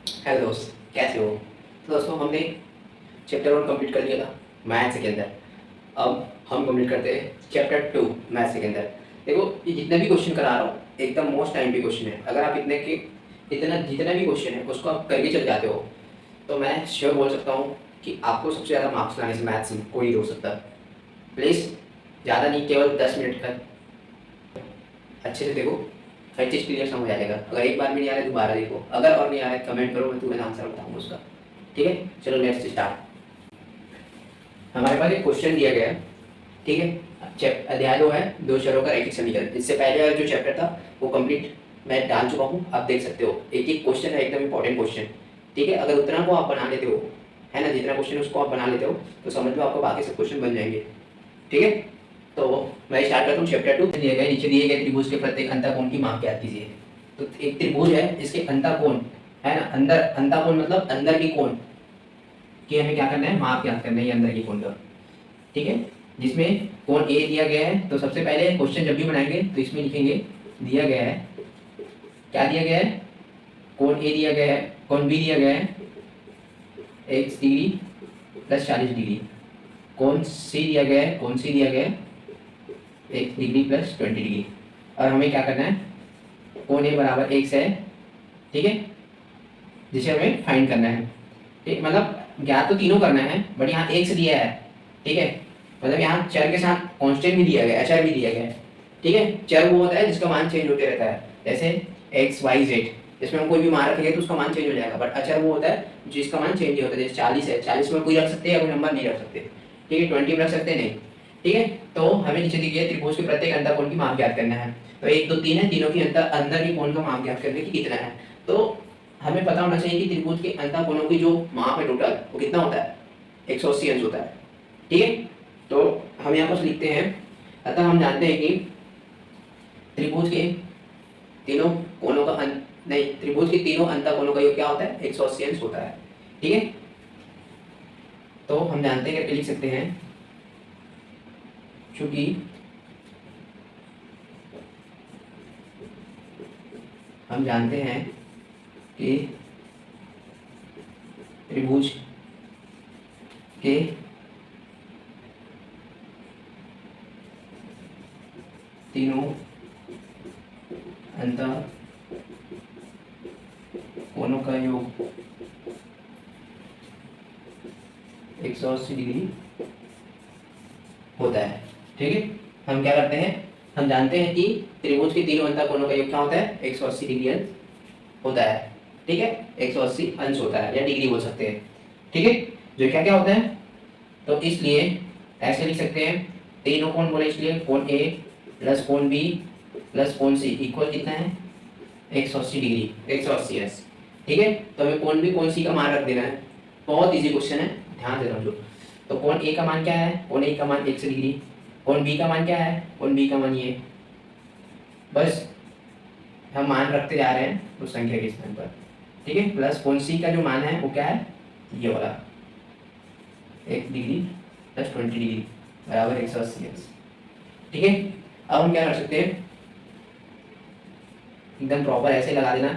Hello दोस्त, कैसे हो? तो दोस्तों, हमने चैप्टर 1 कंप्लीट कर लिया था मैथ्स के अंदर। अब हम कंप्लीट करते हैं चैप्टर 2 मैथ्स के अंदर। देखो, ये जितने भी क्वेश्चन करा रहा हूँ एकदम मोस्ट टाइम पे क्वेश्चन है। अगर आप इतना जितना भी क्वेश्चन है उसको आप करके चल जाते हो तो मैं श्योर बोल सकता हूँ कि आपको सबसे ज़्यादा मार्क्स लाने से मैथ्स में कोई नहीं रोक सकता। प्लीज़, ज़्यादा नहीं, केवल 10 मिनट का अच्छे से देखो, हर चीज़ क्लियर समझ आ जाएगा। अगर एक बार में नहीं आ रहा है दोबारा देखो, अगर और नहीं आ रहा है कमेंट करो, मैं तुरंत आंसर बताऊंगा उसका। ठीक है, चलो लेट्स स्टार्ट। हमारे पास एक क्वेश्चन दिया गया है। ठीक है, अध्याय 2 है, दो चरों का रैखिक समीकरण। इससे पहले वाला जो चैप्टर था वो कंप्लीट मैं डाल चुका हूँ, आप देख सकते हो। एक एक क्वेश्चन है, एकदम इंपॉर्टेंट क्वेश्चन। ठीक है, अगर उतना को आप बना लेते हो, है ना, जितना क्वेश्चन उसको आप बना लेते हो तो समझ लो आपको बाकी सब क्वेश्चन बन जाएंगे। ठीक है, तो मैं स्टार्ट करता हूँ। चैप्टर 2 दिए गए, नीचे दिए गए त्रिभुज के प्रत्येक अंतःकोण की मान ज्ञात कीजिए। तो एक त्रिभुज है, इसके अंतःकोण, है ना, अंदर अंतःकोण मतलब अंदर की कोण कि हमें क्या करना है, माप ज्ञात करना है ये अंदर की कोण का। ठीक है, जिसमें कोण ए दिया गया है। तो सबसे पहले क्वेश्चन जब भी बनाएंगे तो इसमें लिखेंगे दिया गया है, क्या दिया गया है, कोण ए दिया गया है, कोण बी दिया गया है x डिग्री प्लस 40 डिग्री, कोण सी दिया गया है, कोण सी दिया गया है x डिग्री प्लस 20 डिग्री। और हमें क्या करना है, कोण ए बराबर x है। ठीक है, जिसे हमें फाइंड करना है। ठीक, मतलब ज्ञात तो तीनों करना है बट यहाँ x दिया है। ठीक है, मतलब यहाँ चर के साथ कांस्टेंट भी दिया गया है, अचर भी दिया गया है। ठीक है, चर वो होता है जिसका मान चेंज होते रहता है, जैसे एक्स वाई जेड, इसमें हम कोई भी मान रखेंगे तो उसका मान चेंज हो जाएगा। बट अचर वो होता है जिसका मान चेंज नहीं होता। जैसे 40 है, 40 में कोई रख सकते हैं या कोई नंबर नहीं रख सकते। ठीक है, 20 में रख सकते नहीं। ठीक है, तो हमें नीचे दी गई त्रिभुज के प्रत्येक अंतःकोण की माप ज्ञात करना है। तो 1 2 3 है, तीनों की अंदर की कोण का माप ज्ञात करने की कितना है। तो हमें पता होना चाहिए कि त्रिभुज के अंतःकोणों की जो माप है टोटल वो कितना होता है, 180 अंश होता है। ठीक है, तो हम यहाँ पर लिखते हैं, अतः हम जानते हैं कि त्रिभुज के तीनों कोणों का नहीं, त्रिभुज के तीनों अंतःकोणों का योग क्या होता है, 180 अंश होता है। ठीक है, तो हम जानते हैं, करके लिख सकते हैं, चूंकि हम जानते हैं कि त्रिभुज के तीनों अंतःकोणों का योग 180 डिग्री होता है। ठीक है, हम क्या करते हैं, हम जानते हैं कि त्रिभुज के तीनों अंतःकोणों का योग क्या होता है, 180 डिग्री अंश होता है। ठीक है, 180 अंश होता है या डिग्री बोल सकते हैं। ठीक है, जो क्या क्या होता है, तो इसलिए ऐसे लिख सकते हैं, तीनों कोण बोले इसलिए कोण ए प्लस कोण बी प्लस कोण सी इक्वल कितना है, 180 डिग्री, 180 अंश। ठीक है, तो हमें कोण बी कोण सी का मान रख देना है। बहुत इजी क्वेश्चन है, ध्यान से समझो। तो कोण ए का मान क्या है, कोण ए का मान 180 डिग्री। कोण बी का मान क्या है, कोण बी का मान ये, बस हम मान रखते जा रहे हैं उस संख्या के स्थान पर। ठीक है, प्लस कोण सी का जो मान है वो क्या है, ये वाला 1 डिग्री प्लस 20 डिग्री बराबर 180 अंश। ठीक है, अब हम क्या कर सकते हैं, एकदम प्रॉपर ऐसे लगा देना,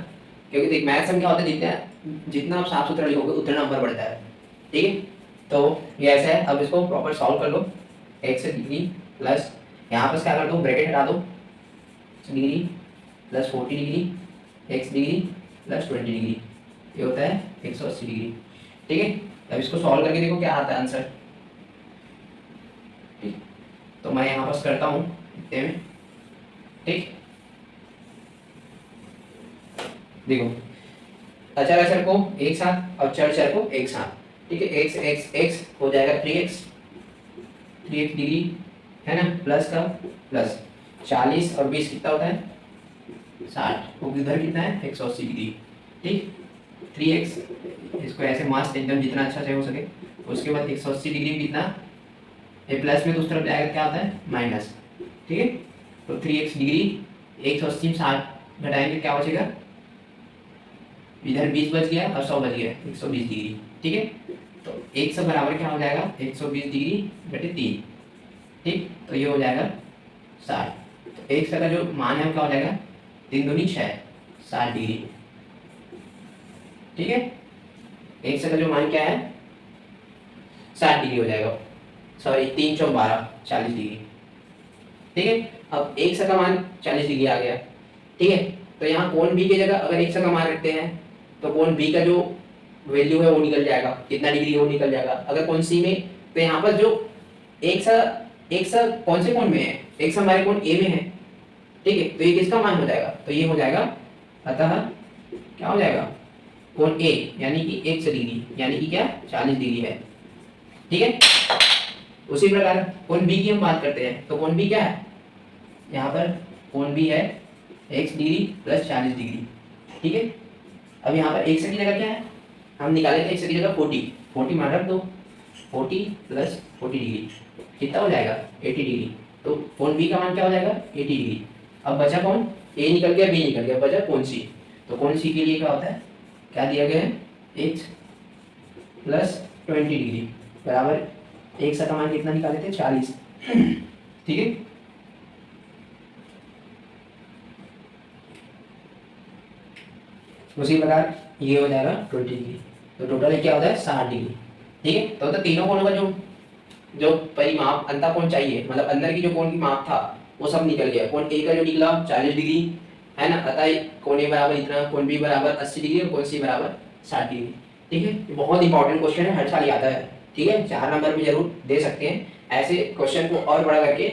क्योंकि देख मैथ्स में क्या होता है, जितना जितना आप साफ सुथरा लिखोगे उतना नंबर बढ़ता है। ठीक है, तो ये ऐसा है। अब इसको प्रॉपर सॉल्व कर लो, x डिग्री प्लस, यहाँ पर क्या कर दो, ब्रैकेट हटा दो, degree plus 40 degree, x degree plus 20 degree, ये होता है 180 डिग्री। ठीक है, अब इसको सॉल्व करके देखो क्या आता है आंसर। ठीक, तो मैं यहाँ पर करता हूँ इतने में। ठीक, देखो, अचर अचर को एक साथ और चर चर को एक साथ। ठीक है, x x x हो जाएगा 3x डिग्री, है ना, प्लस का प्लस 40 और 20 कितना होता है, 60, वो इधर कितना है, 180 डिग्री। ठीक, 3x, इसको ऐसे मस्त एकदम जितना अच्छा से हो सके। उसके बाद 180 डिग्री कितना, ये प्लस में तो उस तरफ जाएगा, क्या होता है, माइनस। ठीक है, तो 3x डिग्री 180 में 60 घटाएंगे क्या बचेगा, इधर 20 बच गया और 100 बच गया, 120 डिग्री। ठीक है, तो 100 बराबर क्या हो जाएगा, 120 डिग्री बटे 3। ठीक, तो ये हो जाएगा 60। तो 100 का जो मान है वो क्या हो जाएगा, 3 दूनी 6, 60 डिग्री। ठीक है, एक्स का जो मान क्या है 60 डिग्री हो जाएगा, सॉरी 3 चौक 12 40 डिग्री। ठीक है, अब एक्स का मान 40 डिग्री आ गया। ठीक है, तो यहाँ कोण बी की जगह अगर एक्स का मान रखते हैं तो कोण बी का जो वैल्यू है वो निकल जाएगा, कितना डिग्री वो निकल जाएगा। अगर कोण सी में तो यहाँ पर जो एक्स कौन से कोण में है, एक्स हमारे कोण ए में है। ठीक है, तो ये किसका मान हो जाएगा, तो ये हो जाएगा, अतः क्या हो जाएगा कोण ए यानी कि एक्स डिग्री यानी कि क्या 40 डिग्री है। ठीक है, उसी प्रकार कोण बी की हम बात करते हैं तो कोण बी क्या है, यहाँ पर कोण बी है x डिग्री प्लस 40 डिग्री। ठीक है, अब यहाँ पर x की जगह क्या है, हम निकाले थे x की जगह 40 मान रख दो, 40 प्लस 40 डिग्री कितना हो जाएगा 80 डिग्री। तो कोण बी का मान क्या हो जाएगा 80 डिग्री। अब बचा कौन, a निकल गया b निकल गया, बचा कोण सी। तो कोण सी के लिए क्या होता है, क्या दिया गया है x प्लस 20 डिग्री बराबर x का मान कितना निकाले थे 40। ठीक है, उसी प्रकार ये हो जाएगा 20 डिग्री, तो टोटल क्या होता है 60 डिग्री। ठीक है, तो तीनों कोणों का जो परिमाप अंतर कोण चाहिए, मतलब अंदर की जो कोण की माप था वो सब निकल गया। कोण ए का जो निकला 40 डिग्री है ना, अतः कोण ए बराबर इतना, कोण बी बराबर 80 डिग्री और कोण सी बराबर 60 डिग्री। ठीक है, ये बहुत इंपॉर्टेंट क्वेश्चन है, हर साल आता है। ठीक है, 4 नंबर में जरूर दे सकते हैं, ऐसे क्वेश्चन को और बड़ा करके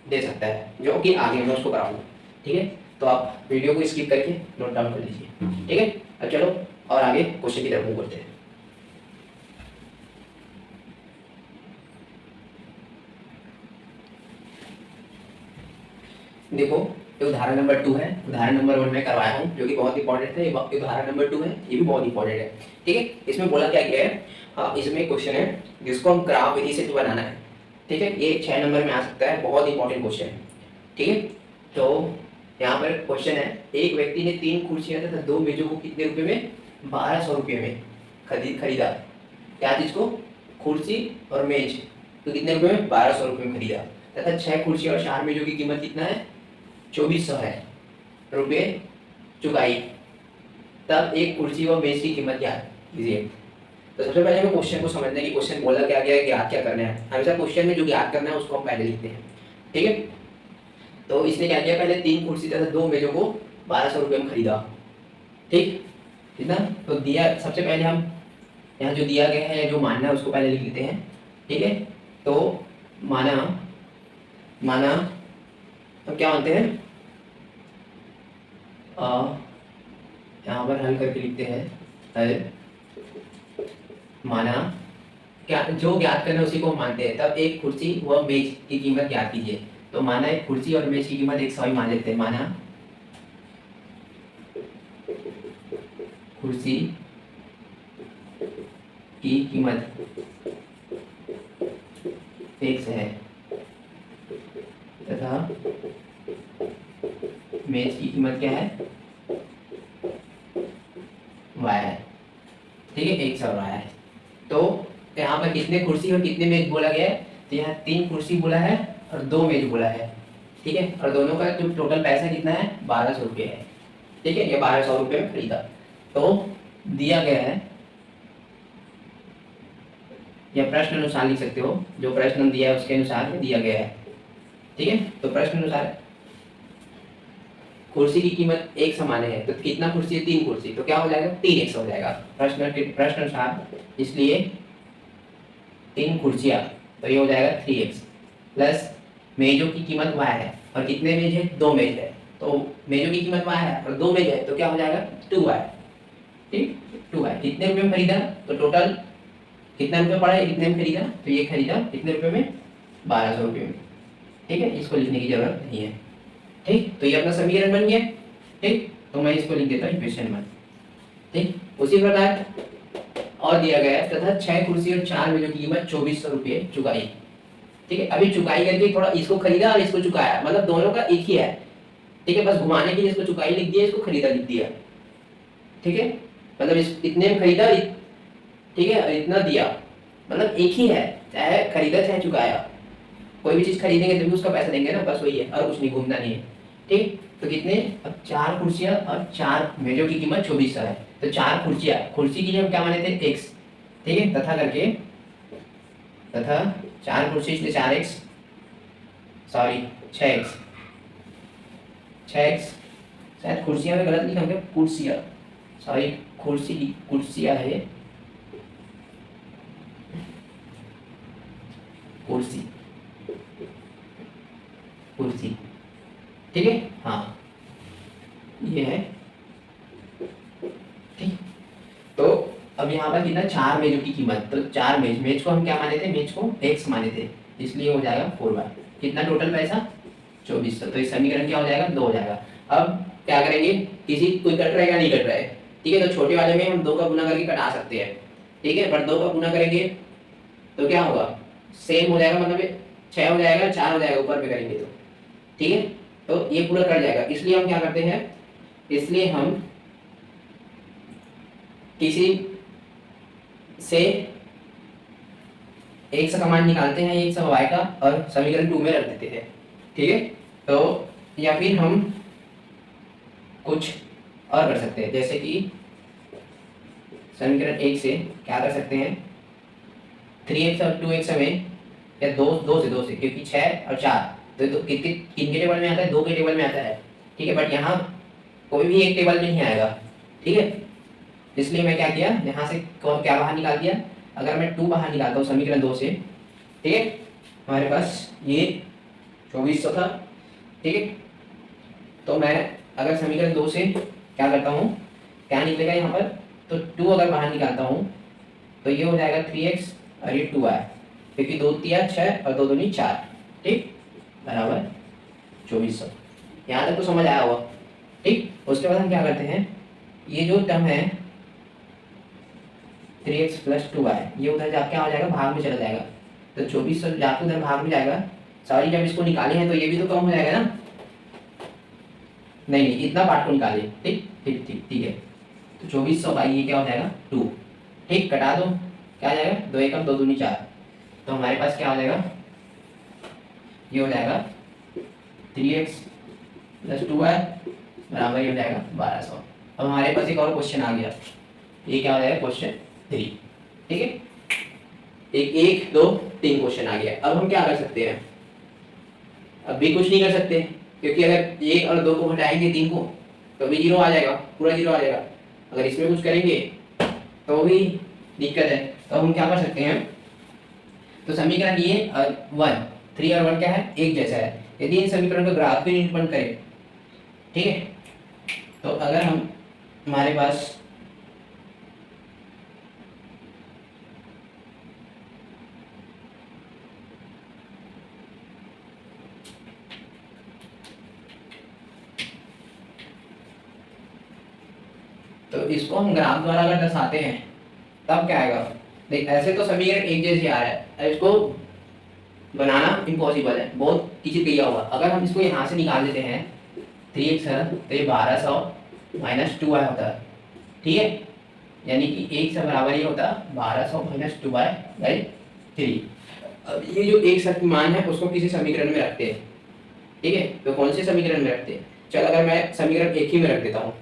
दे सकता है जो कि आगे मैं उसको कराऊंगा। ठीक है, तो आप वीडियो को स्किप करके नोट डाउन कर लीजिए। ठीक है, अब चलो और आगे क्वेश्चन की तरफ मूव करते हैं। देखो ये उदाहरण नंबर 2 है, उदाहरण नंबर 1 में करवाया हूँ जो कि बहुत इंपॉर्टेंट है। उदाहरण नंबर 2 है, ये भी बहुत इंपॉर्टेंट है। ठीक है, इसमें बोला क्या गया है, इसमें क्वेश्चन है जिसको हम ग्राफ विधि से बनाना है। ठीक है, ये 6 नंबर में आ सकता है, बहुत इंपॉर्टेंट क्वेश्चन है। ठीक है, तो यहाँ पर क्वेश्चन है, एक व्यक्ति ने 3 कुर्सियां तथा 2 मेजों को कितने रुपए में 1200 रुपये में खरीदा। क्या चीज को, कुर्सी और मेज, तो कितने रुपए में 1200 रुपये में खरीदा, तथा 6 कुर्सी और 4 मेजों की कीमत कितना है 2400 है रुपये चुकाई, तब एक कुर्सी व मेज की कीमत क्या कीजिए। तो सबसे पहले हमें क्वेश्चन को समझना है कि क्वेश्चन बोला क्या गया है, ज्ञात क्या करना है। हमेशा क्वेश्चन में जो ज्ञात करना है उसको हम पहले लिखते हैं। ठीक है, तो इसने क्या किया, पहले 3 कुर्सी तथा 2 मेजों को 1200 रुपये में खरीदा। ठीक, कितना तो दिया, सबसे पहले हम यहाँ जो दिया गया है जो मानना है उसको पहले लिख लेते हैं। ठीक है, तो माना तो क्या मानते हैं, यहाँ पर हल करके लिखते हैं, हल माना क्या, जो ज्ञात करना है उसी को हम मानते हैं। तब एक कुर्सी व मेज की कीमत ज्ञात कीजिए। तो माना एक कुर्सी और मेज की कीमत 100 मान लेते हैं। माना कुर्सी की कीमत 100 है तथा मेज की कीमत क्या है y है। ठीक है, 100 है। तो यहाँ पर कितने कुर्सी और कितने मेज बोला गया है, तो यहाँ 3 कुर्सी बोला है और 2 मेज बोला है। ठीक है, और दोनों का जो टोटल पैसा कितना है 1200 रुपये है। ठीक है, ये 1200 रुपये में खरीदा। तो दिया गया है, या प्रश्न अनुसार लिख सकते हो, जो प्रश्न दिया है उसके अनुसार दिया गया है। ठीक है, तो प्रश्न अनुसार कुर्सी की कीमत 1 समान है, तो कितना कुर्सी है 3 कुर्सी, तो क्या हो जाएगा 3x हो जाएगा प्रश्न अनुसार, इसलिए 3 कुर्सियां, तो ये हो जाएगा 3x प्लस मेजों की कीमत y है, और कितने मेज है 2 मेज है, तो मेजों की कीमत y है और 2 मेज है, तो क्या हो जाएगा 2y। ठीक, 2y कितने रुपए में खरीदा, तो टोटल कितने रुपए पड़ा है, कितने में खरीदा, तो ये खरीदा कितने रुपए में 1200 रुपये में। ठीक है, इसको लिखने की जरूरत नहीं है। ठीक, तो ये अपना समीकरण बन गया। ठीक, तो मैं इसको लिख देता हूँ इक्वेशन 1। ठीक, उसी प्रकार और दिया गया है, तथा 6 कुर्सी और 4 मेजों की कीमत 2400 रुपये चुकाई। ठीक है, अभी चुकाई करके थोड़ा इसको खरीदा और इसको चुकाया, मतलब दोनों का एक ही है। ठीक है, बस घुमाने के लिए इसको चुकाई लिख दिया, इसको खरीदा लिख दिया। ठीक है, मतलब इतने में खरीदा, ठीक है, और इतना दिया, मतलब एक ही है, चाहे खरीदा चाहे चुकाया। कोई भी चीज खरीदेंगे तभी उसका पैसा देंगे ना, बस वही है, और कुछ नहीं, घूमना नहीं है। ठीक, तो कितने, अब 4 कुर्सियाँ और 4 मेजों की कीमत 2400 है। तो 4 कुर्सियाँ, कुर्सी के लिए हम क्या माने थे x, ठीक है, तथा करके, तथा 4 कुर्सी इसलिए 4x, सॉरी 6x, 6x, शायद कुर्सियाँ में गलत लिखा होगा, कुर्सियाँ, सॉरी कुर्सियाँ है, कुर्सी, ठीक है, हाँ ये है, ठीक। तो अब यहाँ पर कितना, 4 मेजों की कीमत, तो 4 मेज को हम क्या माने थे, मेज को x माने थे, इसलिए हो जाएगा 4y। कितना टोटल पैसा 2400। तो इस समीकरण क्या हो जाएगा, 2 हो जाएगा। अब क्या करेंगे, किसी कोई कट रहा है या नहीं कट रहा है, ठीक है, तो छोटे वाले में हम 2 का गुना करके कटा सकते हैं, ठीक है, पर 2 का गुना करेंगे तो क्या होगा, सेम हो जाएगा, मतलब 6 हो जाएगा, 4 हो जाएगा ऊपर पे करेंगे तो, ठीक है, तो ये पूरा कट जाएगा। इसलिए हम क्या करते हैं, इसलिए हम किसी से एक सा कमांड निकालते हैं, एक सा y का, और समीकरण 2 में रख देते हैं, ठीक है। तो या फिर हम कुछ और कर सकते हैं, जैसे कि समीकरण 1 से क्या कर सकते हैं, 3x और 2x में, या 2 से, क्योंकि 6 और 4 तो किनके टेबल में आता है, 2 के टेबल में आता है, ठीक है, बट यहाँ कोई भी एक टेबल में नहीं आएगा, ठीक है, इसलिए मैं क्या किया, यहाँ से क्या बाहर निकाल दिया, अगर मैं 2 बाहर निकालता हूँ समीकरण 2 से, ठीक है, हमारे पास ये 2400 था, ठीक है, तो मैं अगर समीकरण 2 से क्या करता हूँ, क्या निकलेगा यहाँ पर, तो 2 अगर बाहर निकालता हूँ तो ये हो जाएगा 3x और ये 2y, क्योंकि 2 3 6 और 2 दूनी 4, ठीक, बराबर 2400। यहाँ तक तो समझ आया होगा, ठीक। उसके बाद हम क्या करते हैं, ये जो टर्म है 3x + 2y, ये उधर जा क्या हो जाएगा, भाग में चला जाएगा, तो 2400 जाके उधर भाग में जाएगा, सॉरी जब इसको निकाले हैं तो ये भी तो कम हो जाएगा ना, नहीं इतना पार्ट को निकाले, ठीक ठीक ठीक ठीक है, तो 2400 बाई ये क्या हो जाएगा 2, ठीक, कटा दो, क्या आ जाएगा, 2 एकम 2 दूनी 4, तो हमारे पास क्या हो जाएगा, ये हो जाएगा 3x + 2y बराबर ये हो जाएगा 1200। अब हमारे पास एक और क्वेश्चन आ गया, ये क्या हो जाएगा, क्वेश्चन 3, ठीक है, एक 2 3 क्वेश्चन आ गया। अब हम क्या कर सकते हैं, अब भी कुछ नहीं कर सकते, क्योंकि अगर 1 और 2 को घटाएंगे 3 को तो भी 0 आ जाएगा, पूरा 0 आ जाएगा, अगर इसमें कुछ करेंगे तो भी दिक्कत है। तो हम क्या कर सकते हैं, तो समीकरण ये 1 3 और 1 क्या है, एक जैसा है, यदि इन समीकरण का ग्राफ भी निरूपण करें, ठीक है, तो अगर हम हमारे पास तो इसको हम ग्राफ द्वारा अगर दर्शाते हैं तब क्या आएगा, देख ऐसे तो समीकरण एक जैसे आ रहा है, इसको बनाना इम्पॉसिबल है, बहुत किसी किया हुआ। अगर हम इसको यहाँ से निकाल देते हैं 3x है तो ये 1200 - 2y होता है, ठीक है, यानी कि 1 से बराबर ये होता है 1200 - 2y/3। अब ये जो एक शर्त मान है उसको किसी समीकरण में रखते हैं, ठीक है, तो कौन से समीकरण में रखते हैं, चल अगर मैं समीकरण 1 ही में रख देता हूँ,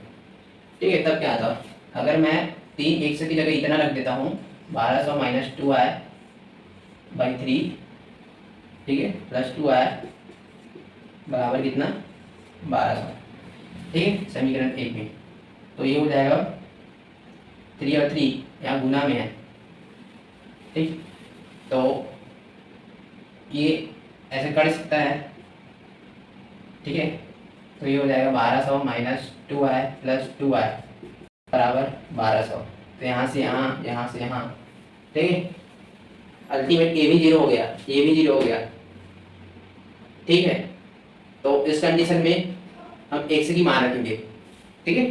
ठीक है, तब क्या आता, अगर मैं 3 1 की जगह इतना रख देता हूँ 1200 - 2y/3, ठीक है, + 2y बराबर कितना 1200, ठीक है, समीकरण 1 में, तो ये हो जाएगा 3 और 3 यहाँ गुना में है, ठीक, तो ये ऐसे कर सकता है, ठीक है, तो ये हो जाएगा 1200 - 2y + 2y बराबर 1200, तो यहाँ से यहाँ, यहाँ से यहाँ, ठीक है, अल्टीमेट ये भी 0 हो गया, ये भी 0 हो गया, ठीक है, तो इस कंडीशन में हम x की मान रखेंगे, ठीक है,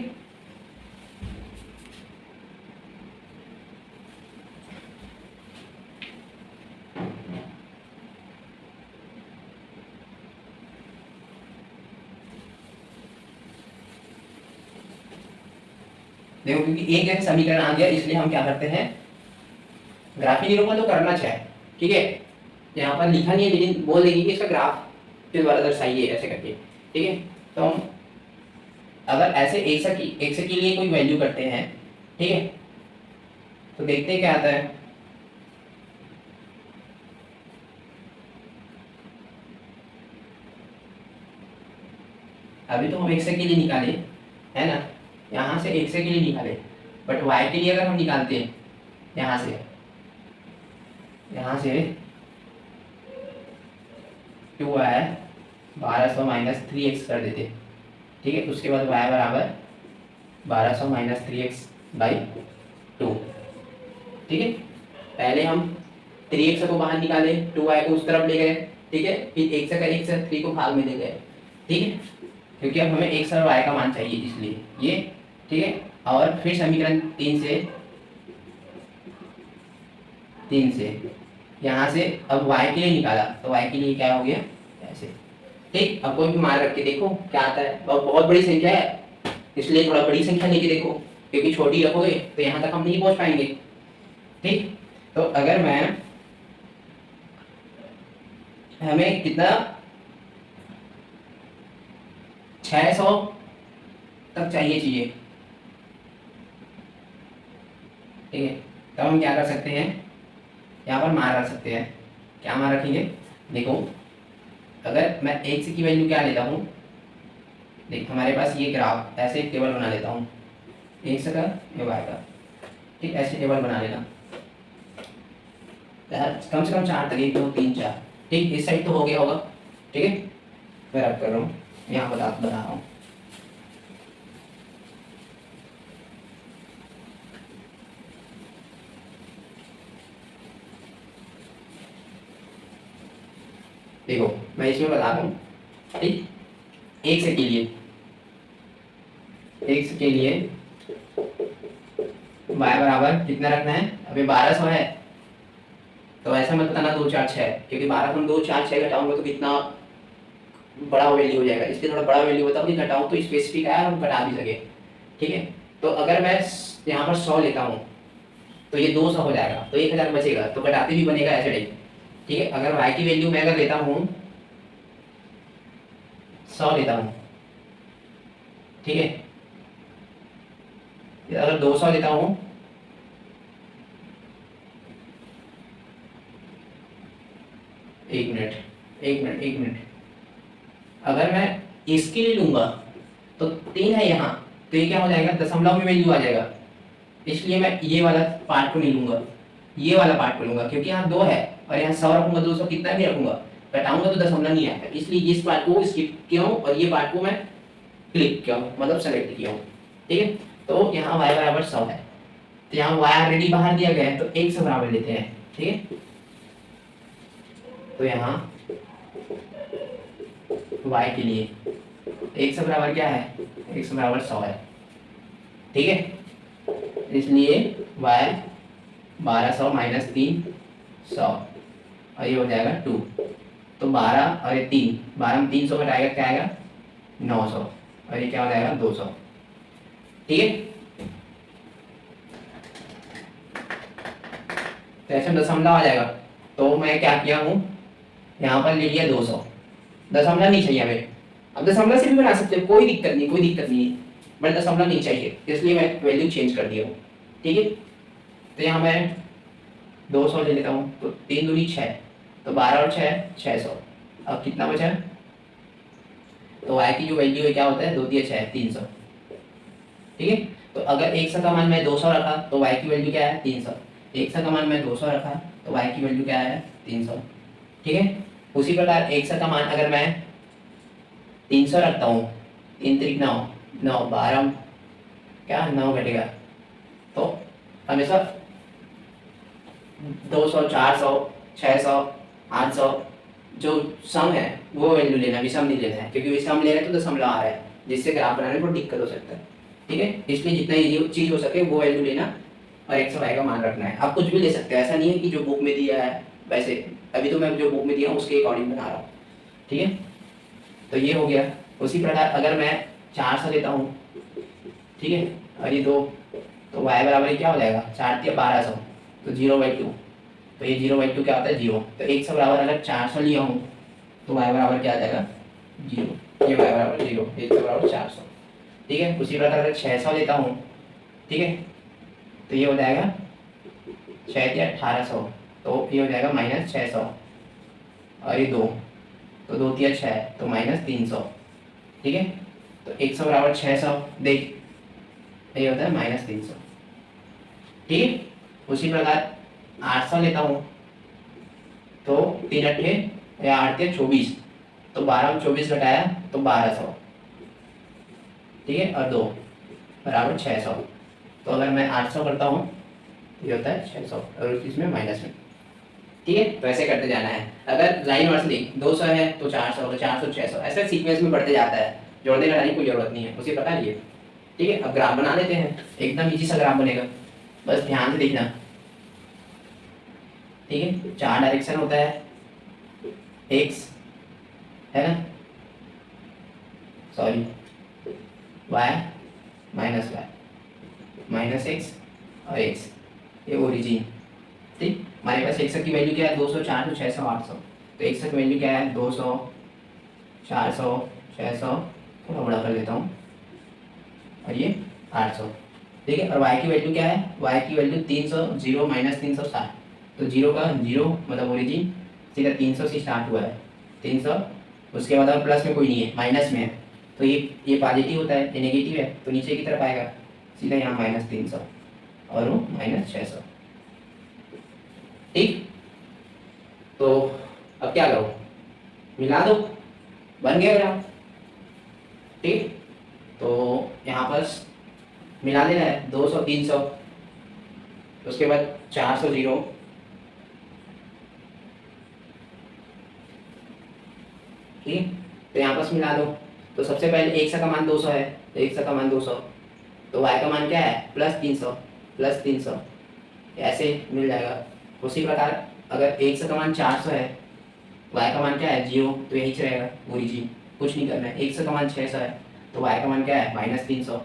देखो क्योंकि एक जैसे समीकरण आ गया इसलिए हम क्या करते हैं, ग्राफी निरूपण तो करना चाहिए, ठीक है, यहाँ पर लिखा नहीं है लेकिन बोल देंगे कि इसका ग्राफ के द्वारा दर्शाइए ऐसे करके, ठीक है, तो हम अगर ऐसे एक से के लिए कोई वैल्यू करते हैं, ठीक है, तो देखते हैं क्या आता है। अभी तो हम एक से के लिए निकाले, है ना, यहाँ से एक से के लिए निकाले, बट वाई के लिए अगर हम निकालते हैं यहाँ से 2y 1200 माइनस 3x कर देते, ठीक है, उसके बाद y बराबर 1200 माइनस 3x बाई 2, ठीक है। पहले हम 3x को बाहर निकाले, 2y को उस तरफ ले गए, ठीक है, फिर x का x 3 को भाग में ले गए, ठीक है, क्योंकि अब हमें x और y का मान चाहिए इसलिए ये, ठीक है। और फिर समीकरण 3 से यहाँ से अब y के लिए निकाला, तो y के लिए क्या हो गया ऐसे, ठीक। अब कोई भी मान रख के देखो क्या आता है, और बहुत बड़ी संख्या है इसलिए थोड़ा बड़ी संख्या लेके देखो, क्योंकि छोटी रखोगे तो यहाँ तक हम नहीं पहुँच पाएंगे, ठीक। तो अगर मैं हमें कितना 600 तक चाहिए, ठीक है, तब हम क्या कर सकते हैं, यहाँ पर मान रख सकते हैं। क्या मान रखेंगे, देखो अगर मैं x की वैल्यू क्या लेता हूँ, देख हमारे पास ये ग्राफ ऐसे एक टेबल बना लेता हूँ, x का या y का, ठीक, ऐसे टेबल बना लेना, कम से कम 4 तक, 1 2 3 4, ठीक। इस साइड तो हो गया होगा, ठीक है, मैं रब कर रहा हूँ, यहाँ बता रहा हूँ। देखो मैं इसमें बता रहा हूँ, ठीक, x के लिए y बराबर कितना रखना है, अभी 1200 है, तो ऐसा मत बताना 2 4 6, क्योंकि 12 हम 2 4 6 घटाऊंगा तो कितना बड़ा वैल्यू हो जाएगा, इसलिए थोड़ा बड़ा वैल्यू बताओ कि घटाऊं तो स्पेसिफिक आया और घटा भी सके, ठीक है। तो अगर मैं यहाँ पर 100 लेता हूँ तो ये 200 हो जाएगा, तो 1000 बचेगा, तो घटाते भी बनेगा ऐसे टाइप, ठीक है। अगर y की वैल्यू मैं अगर लेता हूँ 100 लेता हूँ, ठीक है, अगर 200 लेता हूँ, एक मिनट, अगर मैं इसके लिए लूंगा तो 3 है यहाँ, तो ये क्या हो जाएगा, दशमलव में वैल्यू आ जाएगा, इसलिए मैं ये वाला पार्ट को नहीं लूंगा, ये वाला पार्ट को लूंगा, क्योंकि यहाँ 2 है और यहाँ 100 रखूंगा, 200 कितना भी रखूंगा, घटाऊंगा तो दशमलव नहीं आएगा, इसलिए इस पार्ट को स्किप किया हूँ और ये पार्ट को मैं क्लिक किया हूँ, मतलब सेलेक्ट किया हूँ, ठीक है। तो यहाँ y बराबर 100 है, तो यहाँ y ऑलरेडी बाहर दिया गया है, तो 1 से बराबर लेते हैं, ठीक है। तो यहाँ y के लिए 1 से बराबर क्या है, 1 से बराबर 100 है, ठीक है, इसलिए y 1200 माइनस 300 और ये हो जाएगा 2, तो 12 और ये 3, 12 में 300 घटाएगा क्या आएगा 900 और ये क्या हो जाएगा 200, ठीक है। तो ऐसे दशमलव आ जाएगा, तो मैं क्या किया हूँ, यहाँ पर ले लिया 200, दशमलव नहीं चाहिए हमें, अब दशमलव से भी बना सकते हो, कोई दिक्कत नहीं, बट दशमलव नहीं चाहिए, इसलिए मैं वैल्यू चेंज कर दिया हूँ, ठीक है। तो यहाँ मैं 200 ले लेता हूँ, तो 3 दूनी 6, तो 12 और 6 600, अब कितना बचा, तो y की जो वैल्यू है क्या होता है, 2 दिया 6 300, ठीक है। तो अगर 100 का मान मैं 200 रखा तो y की वैल्यू क्या है 300, 100 का मान मैं 200 रखा तो y की वैल्यू क्या है 300, ठीक है। उसी प्रकार 100 का मान अगर मैं 300 रखता हूँ, 3 3 9 9 12 क्या 9 घटेगा, तो हमेशा 200 400 600 800 जो सम है वो वैल्यू लेना, विषम नहीं लेना है, क्योंकि विषम ले रहे हैं तो दशमलव आ रहा है, जिससे ग्राफ बनाने में दिक्कत हो सकता है, ठीक है। इसलिए जितना ये चीज़ हो सके वो वैल्यू लेना और x और y का मान रखना है। आप कुछ भी ले सकते हैं, ऐसा नहीं है कि जो बुक में दिया है वैसे, अभी तो मैं जो बुक में दिया हूँ उसके अकॉर्डिंग बना रहा हूँ, ठीक है। तो ये हो गया। उसी प्रकार अगर मैं 400 लेता हूँ, ठीक है, और ये 2, तो y बराबर क्या हो जाएगा 4 या 1200, तो 0/2, तो ये 0/2 क्या होता है 0, तो 1 से बराबर अगर 400 लिया हूँ तो y बराबर क्या आ जाएगा 0, ये y बराबर 0, 1 से बराबर 400, ठीक है। उसी प्रकार अगर 600 लेता हूँ, ठीक है, तो ये हो जाएगा 6 या 1800, तो ये हो जाएगा -600, और ये 2, तो 2 या 6, तो -300, ठीक है। तो 100 बराबर 600, देख ये होता है -300, ठीक है। उसी प्रकार 800 लेता हूँ, तो 3 अट्ठे या 8 या 24, तो 12 में 24 घटाया तो 1200, ठीक है, और 2 बराबर 600। तो अगर मैं 800 करता हूँ, ये होता है 600, और इसमें माइनस में, ठीक है। तो ऐसे करते जाना है। अगर लाइन वर्सली 200 है तो 400, तो 400 600, ऐसे सीक्वेंस में बढ़ते जाता है, जोड़ने घटाने की कोई जरूरत नहीं है। उसी प्रकार ये, ठीक है। अब ग्राफ बना लेते हैं, एकदम इजी सा ग्राफ बनेगा, बस ध्यान से देखना, ठीक है। 4 डायरेक्शन होता है, एक्स है ना, सॉरी वाई माइनस एक्स और एक्स, ये ओरिजिन, ठीक। हमारे पास एक्स की वैल्यू क्या है, 200 400 600 800, तो एक्स की वैल्यू क्या है, 200 400 600, थोड़ा बड़ा कर देता हूँ, और ये 800, ठीक है। और वाई की वैल्यू क्या है, वाई की वैल्यू 300, 0 -360, तो 0 का 0 मतलब ओरिजिन सीधा 300 से स्टार्ट हुआ है, 300, उसके बाद और प्लस में कोई नहीं है, माइनस में है, तो ये पॉजिटिव होता है, ये नेगेटिव है, तो नीचे की तरफ आएगा सीधा यहाँ -300 और वो -600, ठीक। तो अब क्या करो, मिला दो, बन गया ग्राफ, ठीक। तो यहाँ पर मिला देना है 200 300, उसके बाद 400 0, ठीक। तो यहाँ पर मिला दो, तो सबसे पहले एक्स का मान 200 है, तो एक्स का मान 200, तो वाई का मान क्या है +300 ऐसे मिल जाएगा। उसी प्रकार अगर एक्स का मान 400 है, वाई का मान क्या है 0, तो यही से रहेगा ओरिजिन, कुछ नहीं करना है। एक्स का मान 600 है, तो वाई का मान क्या है -300,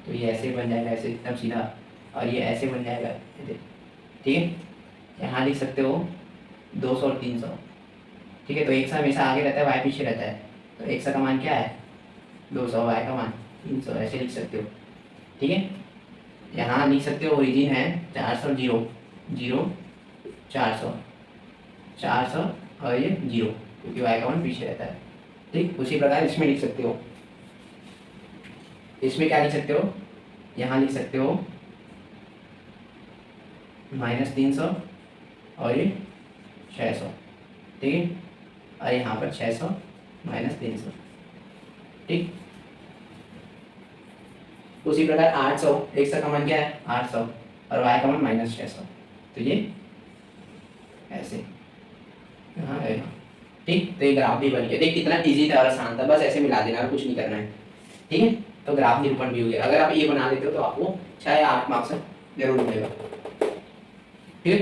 तो ये ऐसे बन जाएगा, ऐसे एकदम सीधा, और ये ऐसे बन जाएगा, ठीक है। यहाँ लिख सकते हो 200 और 300, ठीक है। तो एक्स हमेशा आगे रहता है, वाई पीछे रहता है, तो एक्स का मान क्या है 200, वाई का मान 300, ऐसे लिख सकते हो, ठीक है। यहाँ लिख सकते हो ओरिजिन है 400 0 0 400 और ये 0, क्योंकि वाई का मान पीछे रहता है, ठीक। उसी प्रकार इसमें लिख सकते हो, इसमें क्या लिख सकते हो, यहाँ लिख सकते हो -300 और ये 600, ठीक है, और यहाँ पर 600 -300, ठीक। उसी प्रकार 800, एक्स का मान क्या है 800 और वाई का मान -600, तो ये ऐसे यहाँ है, ठीक। तो ये ग्राफ भी बन गया, देख कितना इजी था और आसान था, बस ऐसे मिला देना और कुछ नहीं करना है, ठीक है। तो ग्राफ निरूपण भी हो गया। अगर आप ये बना लेते हो तो आपको 6 या 8 मार्क्स जरूर मिलेगा, ठीक है।